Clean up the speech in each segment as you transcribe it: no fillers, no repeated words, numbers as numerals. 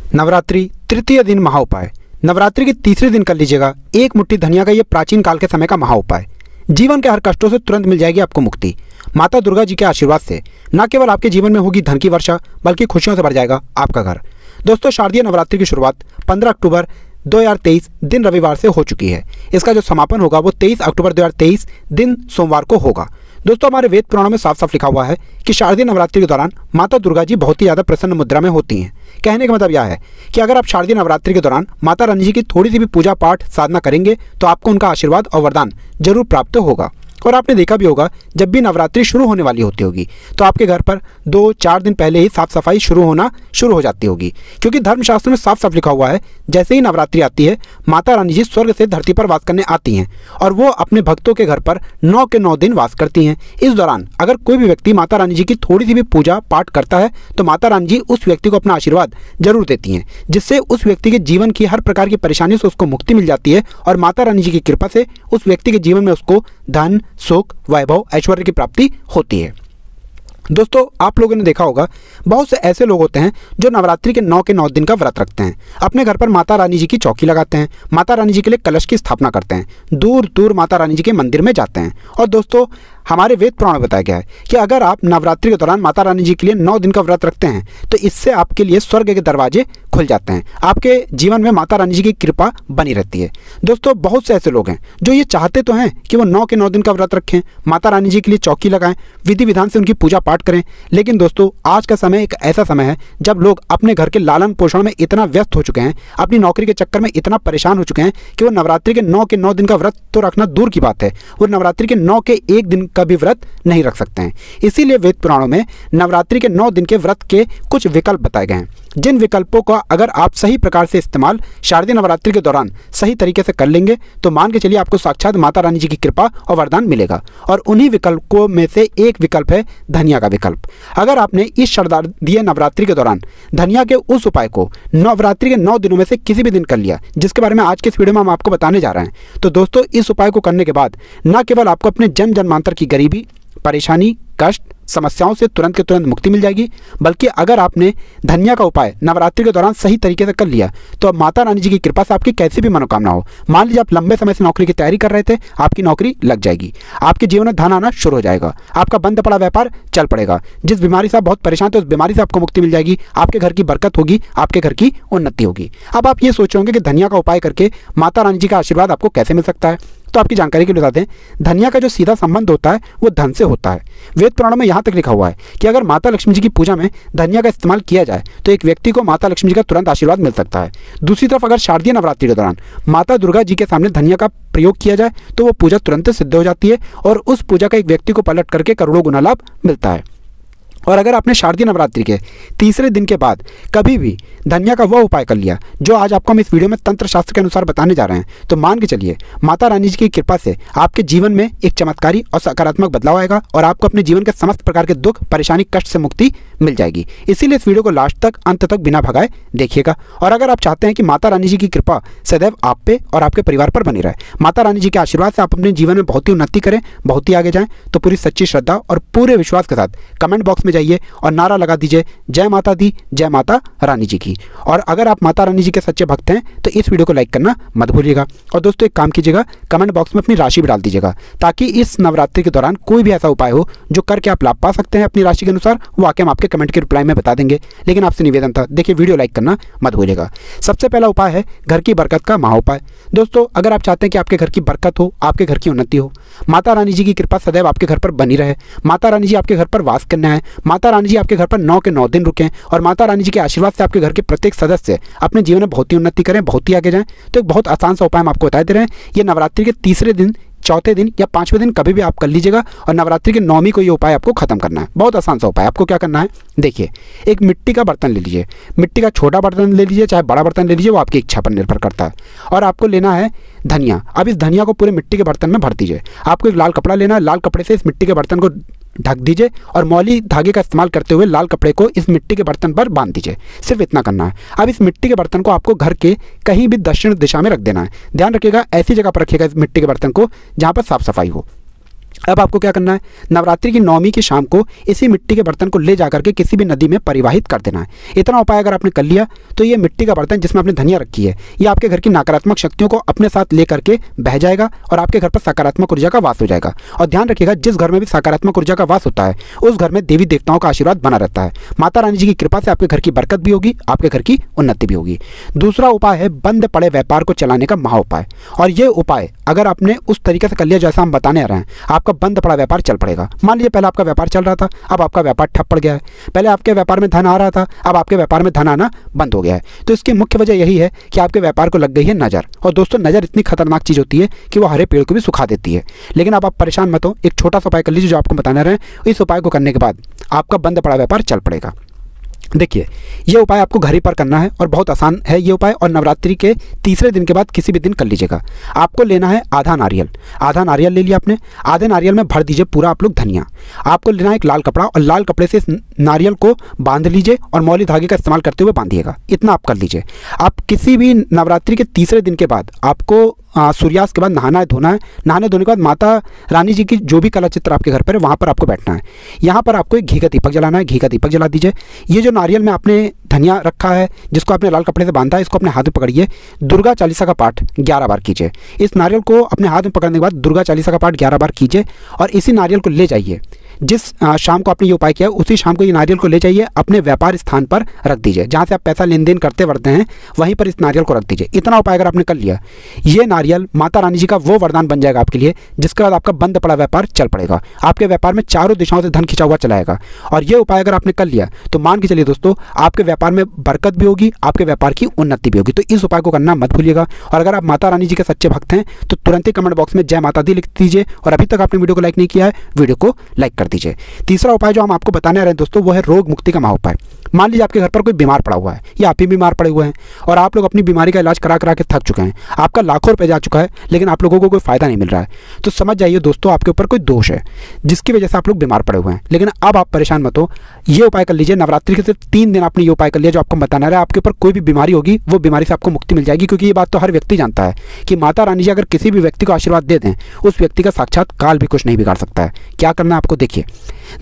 नवरात्रि तृतीय दिन महाउपाय। नवरात्रि के तीसरे दिन कर लीजिएगा एक मुट्ठी धनिया का ये प्राचीन काल के समय का महाउपाय। जीवन के हर कष्टों से तुरंत मिल जाएगी आपको मुक्ति। माता दुर्गा जी के आशीर्वाद से न केवल आपके जीवन में होगी धन की वर्षा, बल्कि खुशियों से भर जाएगा आपका घर। दोस्तों, शारदीय नवरात्रि की शुरुआत 15 अक्टूबर 2023 दिन रविवार से हो चुकी है। इसका जो समापन होगा वो 23 अक्टूबर 2023 दिन सोमवार को होगा। दोस्तों, हमारे वेद पुराणों में साफ साफ लिखा हुआ है कि शारदीय नवरात्रि के दौरान माता दुर्गा जी बहुत ही ज़्यादा प्रसन्न मुद्रा में होती हैं। कहने का मतलब यह है कि अगर आप शारदीय नवरात्रि के दौरान माता रानी जी की थोड़ी सी भी पूजा पाठ साधना करेंगे तो आपको उनका आशीर्वाद और वरदान जरूर प्राप्त होगा। और आपने देखा भी होगा, जब भी नवरात्रि शुरू होने वाली होती होगी तो आपके घर पर 2-4 दिन पहले ही साफ सफाई शुरू हो जाती होगी, क्योंकि धर्मशास्त्र में साफ साफ लिखा हुआ है जैसे ही नवरात्रि आती है माता रानी जी स्वर्ग से धरती पर वास करने आती हैं और वो अपने भक्तों के घर पर 9 के 9 दिन वास करती हैं। इस दौरान अगर कोई भी व्यक्ति माता रानी जी की थोड़ी सी भी पूजा पाठ करता है तो माता रानी जी उस व्यक्ति को अपना आशीर्वाद जरूर देती हैं, जिससे उस व्यक्ति के जीवन की हर प्रकार की परेशानी से उसको मुक्ति मिल जाती है और माता रानी जी की कृपा से उस व्यक्ति के जीवन में उसको धन, सुख, वैभव, ऐश्वर्य की प्राप्ति होती है। दोस्तों, आप लोगों ने देखा होगा बहुत से ऐसे लोग होते हैं जो नवरात्रि के 9 के 9 दिन का व्रत रखते हैं, अपने घर पर माता रानी जी की चौकी लगाते हैं, माता रानी जी के लिए कलश की स्थापना करते हैं, दूर दूर माता रानी जी के मंदिर में जाते हैं। और दोस्तों, हमारे वेद पुराण में बताया गया है कि अगर आप नवरात्रि के दौरान माता रानी जी के लिए 9 दिन का व्रत रखते हैं तो इससे आपके लिए स्वर्ग के दरवाजे खुल जाते हैं, आपके जीवन में माता रानी जी की कृपा बनी रहती है। दोस्तों, बहुत से ऐसे लोग हैं जो ये चाहते तो हैं कि वो 9 के 9 दिन का व्रत रखें, माता रानी जी के लिए चौकी लगाएं, विधि विधान से उनकी पूजा पाठ करें, लेकिन दोस्तों आज का समय एक ऐसा समय है जब लोग अपने घर के लालन पोषण में इतना व्यस्त हो चुके हैं, अपनी नौकरी के चक्कर में इतना परेशान हो चुके हैं कि वो नवरात्रि के 9 के 9 दिन का व्रत तो रखना दूर की बात है, वो नवरात्रि के 9 के 1 दिन का भी व्रत नहीं रख सकते हैं। इसीलिए वेद पुराणों में नवरात्रि के 9 दिन के व्रत के कुछ विकल्प बताए गए हैं, जिन विकल्पों का अगर आप सही प्रकार से इस्तेमाल शारदीय नवरात्रि के दौरान सही तरीके से कर लेंगे तो मान के चलिए आपको साक्षात माता रानी जी की कृपा और वरदान मिलेगा। और उन्हीं विकल्पों में से एक विकल्प है धनिया का विकल्प। अगर आपने इस शारदीय नवरात्रि के दौरान धनिया के उस उपाय को नवरात्रि के 9 दिनों में से किसी भी दिन कर लिया, जिसके बारे में आज के इस वीडियो में हम आपको बताने जा रहे हैं, तो दोस्तों इस उपाय को करने के बाद न केवल आपको अपने जन्म जन्मांतर की गरीबी, परेशानी, कष्ट, समस्याओं से तुरंत के तुरंत मुक्ति मिल जाएगी, बल्कि अगर आपने धनिया का उपाय नवरात्रि के दौरान सही तरीके से कर लिया तो अब माता रानी जी की कृपा से आपकी कैसी भी मनोकामना हो, मान लीजिए आप लंबे समय से नौकरी की तैयारी कर रहे थे, आपकी नौकरी लग जाएगी, आपके जीवन में धन आना शुरू हो जाएगा, आपका बंद पड़ा व्यापार चल पड़ेगा, जिस बीमारी से आप बहुत परेशान थे उस बीमारी से आपको मुक्ति मिल जाएगी, आपके घर की बरकत होगी, आपके घर की उन्नति होगी। अब आप ये सोच रहे होंगे कि धनिया का उपाय करके माता रानी जी का आशीर्वाद आपको कैसे मिल सकता है, तो आपकी जानकारी के लिए बता दें, धनिया का जो सीधा संबंध होता है वो धन से होता है। वेद पुराणों में यहाँ तक लिखा हुआ है कि अगर माता लक्ष्मी जी की पूजा में धनिया का इस्तेमाल किया जाए तो एक व्यक्ति को माता लक्ष्मी जी का तुरंत आशीर्वाद मिल सकता है। दूसरी तरफ अगर शारदीय नवरात्रि के दौरान माता दुर्गा जी के सामने धनिया का प्रयोग किया जाए तो वो पूजा तुरंत सिद्ध हो जाती है और उस पूजा का एक व्यक्ति को पलट करके करोड़ों गुना लाभ मिलता है। और अगर आपने शारदीय नवरात्रि के तीसरे दिन के बाद कभी भी धनिया का वह उपाय कर लिया जो आज आपको हम इस वीडियो में तंत्र शास्त्र के अनुसार बताने जा रहे हैं, तो मान के चलिए माता रानी जी की कृपा से आपके जीवन में एक चमत्कारी और सकारात्मक बदलाव आएगा और आपको अपने जीवन के समस्त प्रकार के दुख, परेशानी, कष्ट से मुक्ति मिल जाएगी। इसीलिए इस वीडियो को लास्ट तक, अंत तक बिना भगाए देखिएगा। और अगर आप चाहते हैं कि माता रानी जी की कृपा सदैव आप पे और आपके परिवार पर बनी रहे, माता रानी जी के आशीर्वाद से आप अपने जीवन में बहुत ही उन्नति करें, बहुत ही आगे जाएं, तो पूरी सच्ची श्रद्धा और पूरे विश्वास के साथ कमेंट बॉक्स में जाइए और नारा लगा दीजिए, जय माता दी, जय माता रानी जी की। और अगर आप माता रानी जी के सच्चे भक्त हैं तो इस वीडियो को लाइक करना मत भूलिएगा। और दोस्तों एक काम कीजिएगा, कमेंट बॉक्स में अपनी राशि भी डाल दीजिएगा, ताकि इस नवरात्रि के दौरान कोई भी ऐसा उपाय हो जो करके आप लाभ पा सकते हैं अपनी राशि के अनुसार, वो आके हम आपके कमेंट के रिप्लाई में बता देंगे। लेकिन आपसे निवेदन था, देखिए वीडियो लाइक करना मत भूलिएगा। सबसे पहला उपाय है घर की बरकत का महाउपाय। दोस्तों, अगर आप चाहते हैं कि आपके घर की बरकत हो, आपके घर की उन्नति हो, माता रानी जी की कृपा सदैव आपके घर पर बनी रहे, माता रानी जी आपके घर पर वास करना है, माता रानी जी आपके घर पर 9 के 9 दिन रुकें और माता रानी जी के आशीर्वाद से आपके घर के प्रत्येक सदस्य अपने जीवन में बहुत ही उन्नति करें, बहुत ही आगे जाएं, तो एक बहुत आसान सा उपाय हम आपको बता दे रहे हैं। ये नवरात्रि के तीसरे दिन, चौथे दिन या 5वें दिन कभी भी आप कर लीजिएगा और नवरात्रि के 9वीं को ये उपाय आपको खत्म करना है। बहुत आसान सा उपाय। आपको क्या करना है, देखिए, एक मिट्टी का बर्तन ले लीजिए, मिट्टी का छोटा बर्तन ले लीजिए चाहे बड़ा बर्तन ले लीजिए, वो आपकी इच्छा पर निर्भर करता है। और आपको लेना है धनिया। अब इस धनिया को पूरे मिट्टी के बर्तन में भर दीजिए। आपको एक लाल कपड़ा लेना है, लाल कपड़े से इस मिट्टी के बर्तन को ढक दीजिए और मौली धागे का इस्तेमाल करते हुए लाल कपड़े को इस मिट्टी के बर्तन पर बांध दीजिए। सिर्फ इतना करना है। अब इस मिट्टी के बर्तन को आपको घर के कहीं भी दक्षिण दिशा में रख देना है। ध्यान रखिएगा, ऐसी जगह पर रखिएगा इस मिट्टी के बर्तन को जहाँ पर साफ सफाई हो। अब आपको क्या करना है, नवरात्रि की नवमी की शाम को इसी मिट्टी के बर्तन को ले जाकर के किसी भी नदी में परिवाहित कर देना है। इतना उपाय अगर आपने कर लिया तो ये मिट्टी का बर्तन जिसमें आपने धनिया रखी है, ये आपके घर की नकारात्मक शक्तियों को अपने साथ लेकर के बह जाएगा और आपके घर पर सकारात्मक ऊर्जा का वास हो जाएगा। और ध्यान रखिएगा, जिस घर में भी सकारात्मक ऊर्जा का वास होता है उस घर में देवी देवताओं का आशीर्वाद बना रहता है। माता रानी जी की कृपा से आपके घर की बरकत भी होगी, आपके घर की उन्नति भी होगी। दूसरा उपाय है बंद पड़े व्यापार को चलाने का महा उपाय। और ये उपाय अगर आपने उस तरीके से कर लिया जैसा हम बताने आ रहे हैं, आपका बंद पड़ा व्यापार चल पड़ेगा। मान लीजिए पहले आपका व्यापार चल रहा था, अब आपका व्यापार ठप पड़ गया है। पहले आपके व्यापार में धन आ रहा था, अब आपके व्यापार में धन आना बंद हो गया है। तो इसकी मुख्य वजह यही है कि आपके व्यापार को लग गई है नज़र। और दोस्तों, नज़र इतनी खतरनाक चीज़ होती है कि वो हरे पेड़ को भी सुखा देती है। लेकिन अब आप परेशान मत हो, एक छोटा सा उपाय कर लीजिए जो आपको बताने रहे हैं। इस उपाय को करने के बाद आपका बंद पड़ा व्यापार चल पड़ेगा। देखिए, ये उपाय आपको घर ही पर करना है और बहुत आसान है ये उपाय। और नवरात्रि के तीसरे दिन के बाद किसी भी दिन कर लीजिएगा। आपको लेना है आधा नारियल। आधा नारियल ले लिया आपने, आधे नारियल में भर दीजिए पूरा आप लोग धनिया। आपको लेना है एक लाल कपड़ा और लाल कपड़े से इस नारियल को बांध लीजिए और मौली धागे का इस्तेमाल करते हुए बांधिएगा। इतना आप कर लीजिए। आप किसी भी नवरात्रि के तीसरे दिन के बाद आपको सूर्यास्त के बाद नहाना है, धोना है। नहाने धोने के बाद माता रानी जी की जो भी कला चित्र आपके घर पर है वहाँ पर आपको बैठना है। यहाँ पर आपको एक घी का दीपक जलाना है। घी का दीपक जला दीजिए। ये जो नारियल में आपने धनिया रखा है जिसको आपने लाल कपड़े से बांधा है, इसको अपने हाथ में पकड़िए। दुर्गा चालीसा का पाठ 11 बार कीजिए। इस नारियल को अपने हाथ में पकड़ने के बाद दुर्गा चालीसा का पाठ 11 बार कीजिए और इसी नारियल को ले जाइए। जिस शाम को आपने ये उपाय किया उसी शाम को ये नारियल को ले जाइए, अपने व्यापार स्थान पर रख दीजिए। जहाँ से आप पैसा लेन देन करते वर्ते हैं वहीं पर इस नारियल को रख दीजिए। इतना उपाय अगर आपने कर लिया, ये नारियल माता रानी जी का वो वरदान बन जाएगा आपके लिए, जिसके बाद आपका बंद पड़ा व्यापार चल पड़ेगा। आपके व्यापार में चारों दिशाओं से धन खिंचा हुआ चलाएगा। और ये उपाय अगर आपने कर लिया तो मान के चलिए दोस्तों, आपके व्यापार में बरकत भी होगी, आपके व्यापार की उन्नति भी होगी। तो इस उपाय को करना मत भूलिएगा। और अगर आप माता रानी जी के सच्चे भक्त हैं तो तुरंत ही कमेंट बॉक्स में जय माता दी लिख दीजिए। और अभी तक आपने वीडियो को लाइक नहीं किया है, वीडियो को लाइक कर दीजिए। तीसरा उपाय जो हम आपको बताने आ रहे हैं दोस्तों, वो है रोग मुक्ति का महा उपाय। मान लीजिए आपके घर पर कोई बीमार पड़ा हुआ है या आप ही बीमार पड़े हुए हैं और आप लोग अपनी बीमारी का इलाज करा करा के थक चुके हैं। आपका लाखों रुपए जा चुका है लेकिन आप लोगों को कोई फायदा नहीं मिल रहा है। तो समझ जाइए दोस्तों, आपके ऊपर कोई दोष है जिसकी वजह से आप लोग बीमार पड़े हुए हैं। लेकिन अब आप परेशान मत हो, ये उपाय कर लीजिए। नवरात्रि के सिर्फ 3 दिन आपने ये उपाय कर लिया जो आपको बताना रहा है। आपके ऊपर कोई भी बीमारी होगी वो बीमारी से आपको मुक्ति मिल जाएगी। क्योंकि ये बात तो हर व्यक्ति जानता है कि माता रानी जी अगर किसी भी व्यक्ति को आशीर्वाद दे दें, उस व्यक्ति का साक्षात काल भी कुछ नहीं बिगाड़ सकता है। क्या करना है आपको, देखिए,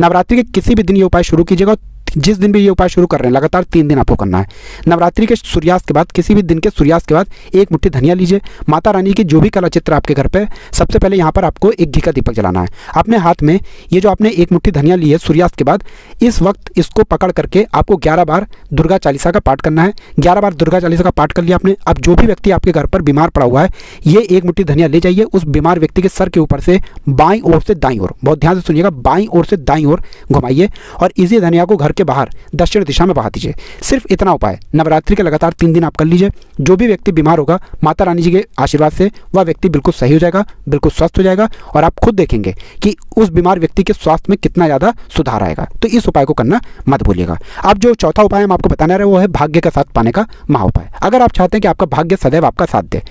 नवरात्रि के किसी भी दिन ये उपाय शुरू कीजिएगा। जिस दिन भी ये उपाय शुरू कर रहे हैं लगातार 3 दिन आपको करना है। नवरात्रि के सूर्यास्त के बाद, किसी भी दिन के सूर्यास्त के बाद एक मुट्ठी धनिया लीजिए। माता रानी की जो भी कला चित्र आपके घर पे, सबसे पहले यहाँ पर आपको एक घी का दीपक जलाना है। अपने हाथ में ये जो आपने एक मुट्ठी धनिया ली है सूर्यास्त के बाद, इस वक्त इसको पकड़ करके आपको 11 बार दुर्गा चालीसा का पाठ करना है। 11 बार दुर्गा चालीसा का पाठ कर लिया आपने। अब जो भी व्यक्ति आपके घर पर बीमार पड़ा हुआ है, ये एक मुट्ठी धनिया ले जाइए, उस बीमार व्यक्ति के सर के ऊपर से बाईं ओर से दाईं ओर, बहुत ध्यान से सुनिएगा, बाईं ओर से दाईं ओर घुमाइए और इसी धनिया को घर के बाहर दक्षिण दिशा में बहा दीजिए। सिर्फ इतना उपाय नवरात्रि के लगातार 3 दिन आप कर लीजिए। जो भी व्यक्ति बीमार होगा, माता रानी जी के आशीर्वाद से वह व्यक्ति बिल्कुल सही हो जाएगा, बिल्कुल स्वस्थ हो जाएगा और आप खुद देखेंगे कि उस बीमार व्यक्ति के स्वास्थ्य में कितना ज़्यादा सुधार आएगा। तो इस उपाय को करना मत भूलिएगा। अब जो चौथा उपाय हम आपको बताने रहे हैं वो है भाग्य का साथ पाने का महा उपाय। अगर आप चाहते हैं कि आपका भाग्य सदैव आपका साथ दे,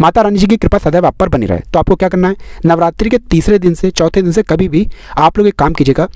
माता रानी जी की कृपा सदैव आप पर बनी रहे, तो आपको क्या करना है, नवरात्रि के तीसरे दिन से चौथे दिन से कभी भी आप लोग एक काम कीजिएगा।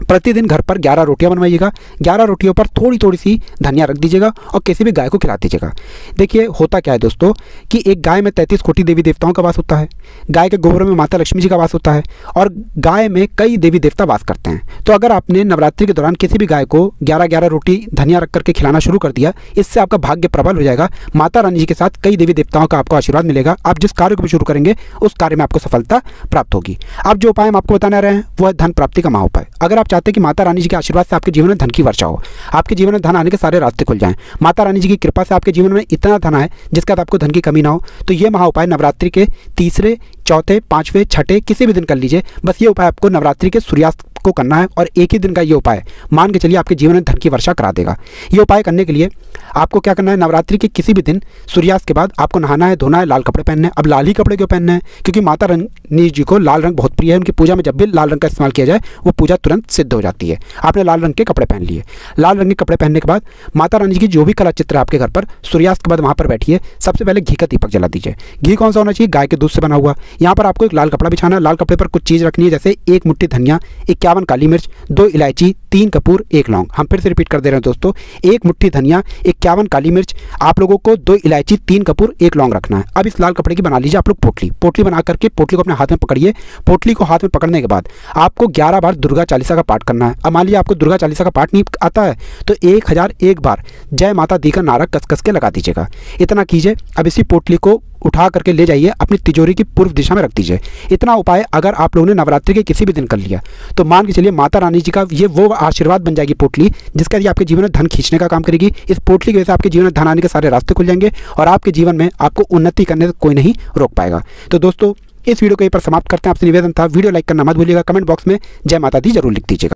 प्रतिदिन घर पर 11 रोटियां बनवाइएगा। 11 रोटियों पर थोड़ी थोड़ी सी धनिया रख दीजिएगा और किसी भी गाय को खिला दीजिएगा। देखिए, होता क्या है दोस्तों कि एक गाय में 33 कोटि देवी देवताओं का वास होता है। गाय के गोबर में माता लक्ष्मी जी का वास होता है और गाय में कई देवी देवता वास करते हैं। तो अगर आपने नवरात्रि के दौरान किसी भी गाय को 11-11 रोटी धनिया रख करके खिलाना शुरू कर दिया, इससे आपका भाग्य प्रबल हो जाएगा। माता रानी जी के साथ कई देवी देवताओं का आपको आशीर्वाद मिलेगा। आप जिस कार्य को भी शुरू करेंगे उस कार्य में आपको सफलता प्राप्त होगी। अब जो उपाय हम आपको बताने रहे हैं वो है धन प्राप्ति का महा उपाय। अगर आप चाहते हैं कि माता रानी जी के आशीर्वाद से आपके जीवन में धन की वर्षा हो, आपके जीवन में धन आने के सारे रास्ते खुल जाएं, माता रानी जी की कृपा से आपके जीवन में इतना धन आए जिसके बाद आपको धन की कमी ना हो, तो ये महा उपाय नवरात्रि के तीसरे, चौथे, पांचवें, छठे किसी भी दिन कर लीजिए। बस ये उपाय आपको नवरात्रि के सूर्यास्त को करना है और एक ही दिन का ये उपाय मान के चलिए आपके जीवन में धन की वर्षा करा देगा। ये उपाय करने के लिए आपको क्या करना है, नवरात्रि के किसी भी दिन सूर्यास्त के बाद आपको नहाना है, धोना है, लाल कपड़े पहनने हैं। अब लाल ही कपड़े क्यों पहनने हैं, क्योंकि माता रानी जी को लाल रंग बहुत प्रिय है। उनकी पूजा में जब भी लाल रंग का इस्तेमाल किया जाए वो पूजा तुरंत सिद्ध हो जाती है। आपने लाल रंग के कपड़े पहन लिए। लाल रंग के कपड़े पहनने के बाद माता रानी जी की जो भी कला चित्र है आपके घर पर, सूर्यास्त के बाद वहाँ पर बैठिए। सबसे पहले घी का दीपक जला दीजिए। घी कौन सा होना चाहिए, गाय के दूध से बना हुआ। यहाँ पर आपको एक लाल कपड़ा बिछाना है। लाल कपड़े पर कुछ चीज़ रखनी है, जैसे एक मुट्ठी धनिया, 51 51 काली मिर्च, 2 इलायची, 3 कपूर, 1 लौंग। हम फिर से रिपीट कर दे रहे हैं दोस्तों, 1 मुट्ठी धनिया, 51 काली मिर्च, आप लोगों को 2 इलायची, 3 कपूर, 1 लौंग रखना है। अब इस लाल कपड़े की बना लीजिए आप लोग पोटली। पोटली बना करके पोटली को अपने हाथ में पकड़िए। पोटली को हाथ में पकड़ने के बाद आपको 11 बार दुर्गा चालीसा का पाठ करना है। अब मान लीजिए आपको दुर्गा चालीसा का पाठ नहीं आता है तो 1001 बार जय माता दी का नारा कस कस के लगा दीजिएगा। इतना कीजिए। अब इसी पोटली को उठा करके ले जाइए, अपनी तिजोरी की पूर्व दिशा में रख दीजिए। इतना उपाय अगर आप लोगों ने नवरात्रि के किसी भी दिन कर लिया तो मान के चलिए माता रानी जी का ये वो आशीर्वाद बन जाएगी पोटली, जिसका ये आपके जीवन में धन खींचने का काम करेगी। इस पोटली की वजह से आपके जीवन में धन आने के सारे रास्ते खुल जाएंगे और आपके जीवन में आपको उन्नति करने से कोई नहीं रोक पाएगा। तो दोस्तों इस वीडियो को यहीं पर समाप्त करते हैं। आपसे निवेदन था वीडियो लाइक करना मत भूलिएगा। कमेंट बॉक्स में जय माता दी जरूर लिख दीजिएगा।